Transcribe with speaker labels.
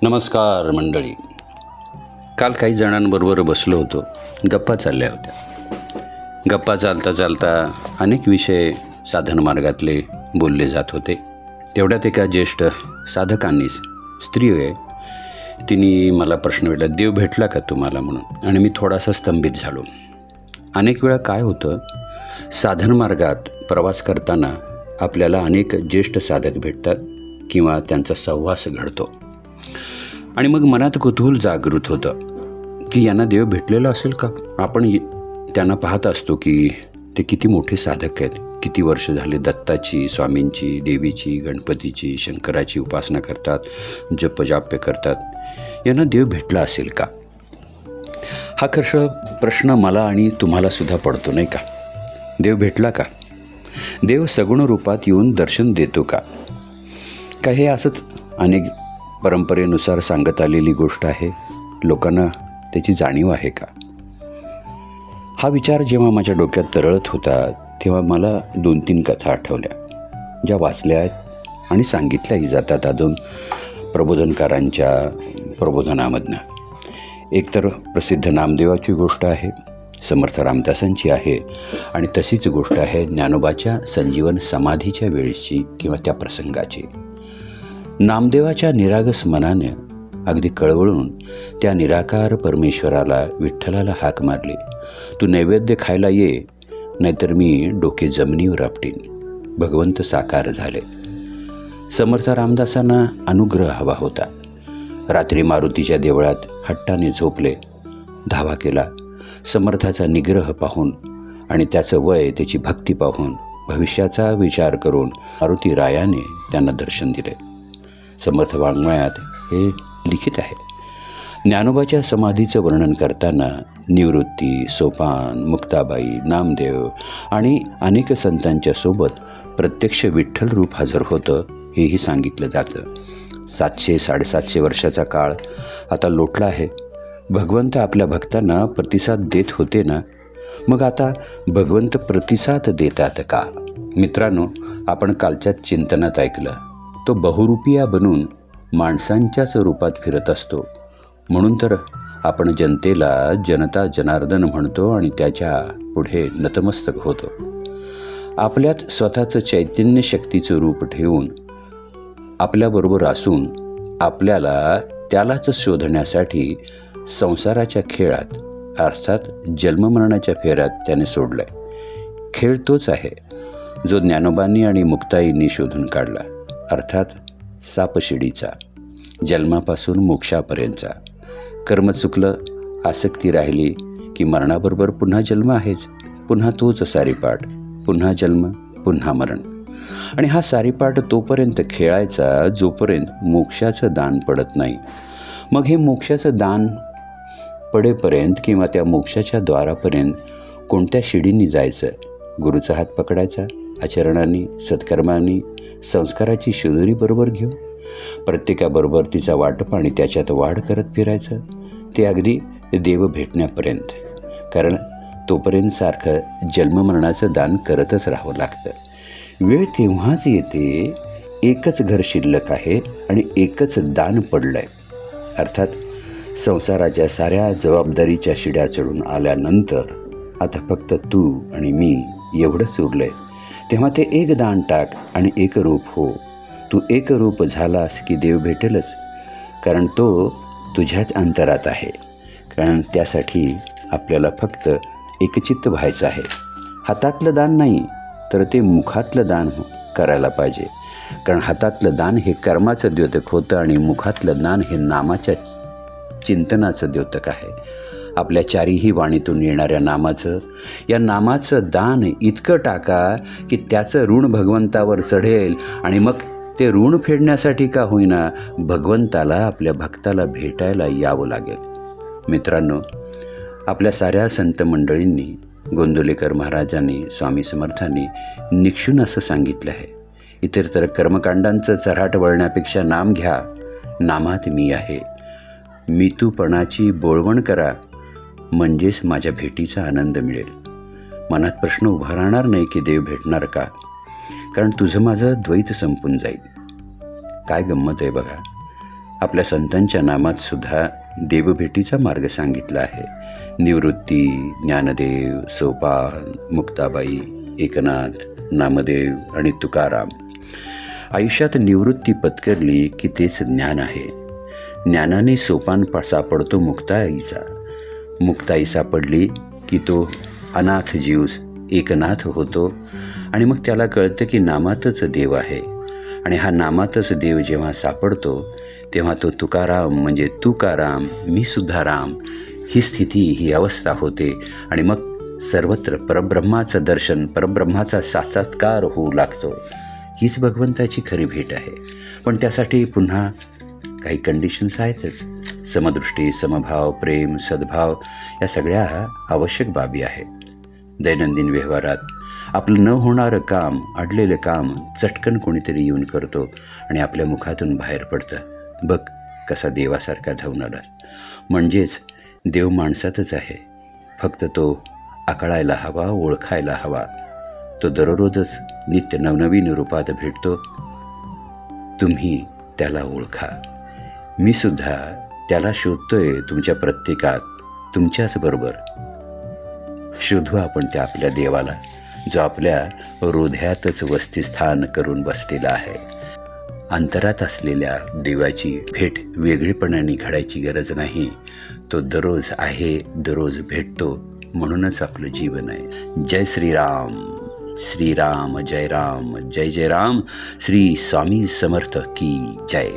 Speaker 1: नमस्कार मंडळी. काल काही जणांबरोबर बसलो होतो. गप्पा चालल्या होत्या. गप्पा चालता चालता अनेक विषय साधन मार्गातले बोलले जात होते. तेवढ्यात एका ज्येष्ठ साधकांनीच, स्त्री आहे, तिने मला प्रश्न विचारला, देव भेटला का तुम्हाला म्हणून. आणि मी थोडासा स्तंभित झालो. अनेक वेळा काय होतं, साधन मार्गात प्रवास करताना आपल्याला अनेक ज्येष्ठ साधक भेटतात किंवा त्यांचा सहवास घडतो आणि मग मनात कुतूहल जागृत होतं की यांना देव भेटलेला असेल का. आपण त्यांना पाहत असतो की ते किती मोठे साधक आहेत, किती वर्ष झाले दत्ताची, स्वामींची, देवीची, गणपतीची, शंकराची उपासना करतात, जपजाप्य करतात. यांना देव भेटला असेल का, हा प्रश्न मला आणि तुम्हाला सुद्धा पडतो नाही का. देव भेटला का, देव सगुण रूपात येऊन दर्शन देतो का, हे असंच अनेक परंपरेनुसार सांगत आलेली गोष्ट आहे. लोकांना त्याची जाणीव आहे का. हा विचार जेव्हा माझ्या डोक्यात तरळत होता तेव्हा मला 2-3 कथा आठवल्या, ज्या वाचल्या आहेत आणि सांगितल्याही जातात अजून प्रबोधनकारांच्या प्रबोधनामधनं. एक तर प्रसिद्ध नामदेवाची गोष्ट आहे, समर्थ रामदासांची आहे, आणि तशीच गोष्ट आहे ज्ञानोबाच्या संजीवन समाधीच्या वेळेची किंवा त्या प्रसंगाची. नामदेवाच्या निरागस मनाने अगदी कळवळून त्या निराकार परमेश्वराला, विठ्ठलाला हाक मारली, तू नैवेद्य खायला ये, नाहीतर मी डोके जमिनीवर आपटीन. भगवंत साकार झाले. समर्थ रामदासांना अनुग्रह हवा होता. रात्री मारुतीच्या देवळात हट्टाने झोपले. धावा केला. समर्थाचा निग्रह पाहून आणि त्याचं वय, त्याची भक्ती पाहून, भविष्याचा विचार करून मारुती रायाने त्यांना दर्शन दिले. समर्थ वाङ्मयात हे लिखित आहे. ज्ञानोबाच्या समाधीचं वर्णन करताना निवृत्ती, सोपान, मुक्ताबाई, नामदेव आणि अनेक संतांच्या सोबत प्रत्यक्ष विठ्ठल रूप हजर होतं हेही सांगितलं जातं. 700-750 वर्षाचा काळ आता लोटला आहे. भगवंत आपल्या भक्तांना प्रतिसाद देत होते ना, मग आता भगवंत प्रतिसाद देतात का. मित्रांनो, आपण कालच्या चिंतनात ऐकलं, तो बहुरूपिया बनून माणसांच्याच रूपात फिरत असतो. म्हणून तर आपण जनतेला जनता जनार्दन म्हणतो आणि त्याच्या पुढे नतमस्तक होतो. आपल्यात स्वतःचं चैतन्य शक्तीचं रूप ठेवून आपल्याबरोबर असून आपल्याला त्यालाच शोधण्यासाठी संसाराच्या खेळात, अर्थात जन्ममरणाच्या फेऱ्यात त्याने सोडलं आहे. खेळ तोच आहे जो ज्ञानोबांनी आणि मुक्ताईंनी शोधून काढला, अर्थात सापशिडीचा, जन्मापासून मोक्षापर्यंतचा. कर्म चुकलं, आसक्ती राहिली की मरणाबरोबर पुन्हा जन्म आहेच, पुन्हा तोच सारीपाट, पुन्हा जन्म, पुन्हा मरण. आणि हा सारीपाट तोपर्यंत खेळायचा जोपर्यंत मोक्षाचं दान पडत नाही. मग हे मोक्षाचं दान पडेपर्यंत किंवा त्या मोक्षाच्या द्वारापर्यंत कोणत्या शिडींनी जायचं. गुरुचा हात पकडायचा, आचरणांनी, सत्कर्मांनी, संस्काराची शिदोरी बरोबर घेऊन प्रत्येकाबरोबर तिचा वाटप आणि त्याच्यात वाढ करत फिरायचं, ते अगदी देव भेटण्यापर्यंत. कारण तोपर्यंत सारखं जन्ममरणाचं दान करतच राहावं लागतं. वेळ तेव्हाच येते, एकच घर शिल्लक आहे आणि एकच दान पडलं आहे. अर्थात संसाराच्या साऱ्या जबाबदारीच्या शिड्या चढून आल्यानंतर आता फक्त तू आणि मी एवढंच उरलं आहे. तेव्हा ते एक दान टाक आणि एक रूप हो. तू एक रूप झालास की देव भेटेलच, कारण तो तुझ्याच अंतरात आहे. कारण त्यासाठी आपल्याला फक्त एकचित्त व्हायचं आहे. हातातलं दान नाही तर ते मुखातलं दान करायला पाहिजे. कारण हातातलं दान हे कर्माचं द्योतक होतं आणि मुखातलं दान हे नामाच्या चिंतनाचं द्योतक आहे. आपल्या चारीही वाणीतून येणाऱ्या नामाचं, या नामाचं दान इतकं टाका की त्याचं ऋण भगवंतावर चढेल आणि मग ते ऋण फेडण्यासाठी का होईना भगवंताला, आपल्या भक्ताला भेटायला यावं लागेल. मित्रांनो, आपल्या साऱ्या संत मंडळींनी, गोंदवलेकर महाराजांनी, स्वामी समर्थांनी निक्षून असं सांगितलं आहे, इतर कर्मकांडांचं चऱ्हाट वळण्यापेक्षा नाम घ्या. नामात मी आहे. मी तूपणाची बोळवण करा, म्हणजेच माझ्या भेटीचा आनंद मिळेल. मनात प्रश्न उभा राहणार नाही की देव भेटणार का, कारण तुझं माझं द्वैत संपून जाईल. काय गंमत आहे बघा. आपल्या संतांच्या नामात सुद्धा देवभेटीचा मार्ग सांगितला आहे. निवृत्ती, ज्ञानदेव, सोपान, मुक्ताबाई, एकनाथ, नामदेव आणि तुकाराम. आयुष्यात निवृत्ती पत्करली की तेच ज्ञान आहे. ज्ञानाने सोपान सापडतो मुक्ताईचा. मुक्ताई सापडली की तो अनाथ जीव एकनाथ होतो आणि मग त्याला कळतं की नामातच देव आहे. आणि हा नामातच देव जेव्हा सापडतो तेव्हा तो तुकाराम म्हणजे तुकाराम, मी सुद्धा राम, ही स्थिती, ही अवस्था होते. आणि मग सर्वत्र परब्रह्माचं दर्शन, परब्रह्माचा साक्षात्कार होऊ लागतो. हीच भगवंताची खरी भेट आहे. पण त्यासाठी पुन्हा काही कंडिशन्स आहेतच. समदृष्टी, समभाव, प्रेम, सद्भाव या सगळ्या आवश्यक बाबी आहेत. दैनंदिन व्यवहारात आपलं न होणारं काम, अडलेलं काम चटकन कोणीतरी येऊन करतो आणि आपल्या मुखातून बाहेर पडतं, बघ कसा देवासारखा धावणारा. म्हणजेच देव माणसातच आहे, फक्त तो आकळायला हवा, ओळखायला हवा. तो दररोजच नित्य नवनवीन रूपात भेटतो. तुम्ही त्याला ओळखा. मी सुद्धा त्याला शोधतोय तुमच्या प्रत्येकात, तुमच्याच बरोबर. शोधू आपण त्या आपल्या देवाला, जो आपल्या हृदयातच वस्तीस्थान करून बसलेला आहे. अंतरात असलेल्या देवाची भेट वेगळेपणाने घडायची गरज नाही. तो दररोज आहे, दररोज भेटतो, म्हणूनच आपलं जीवन आहे. जय श्रीराम. श्रीराम जय राम, जय जय राम. श्री स्वामी समर्थ की जय.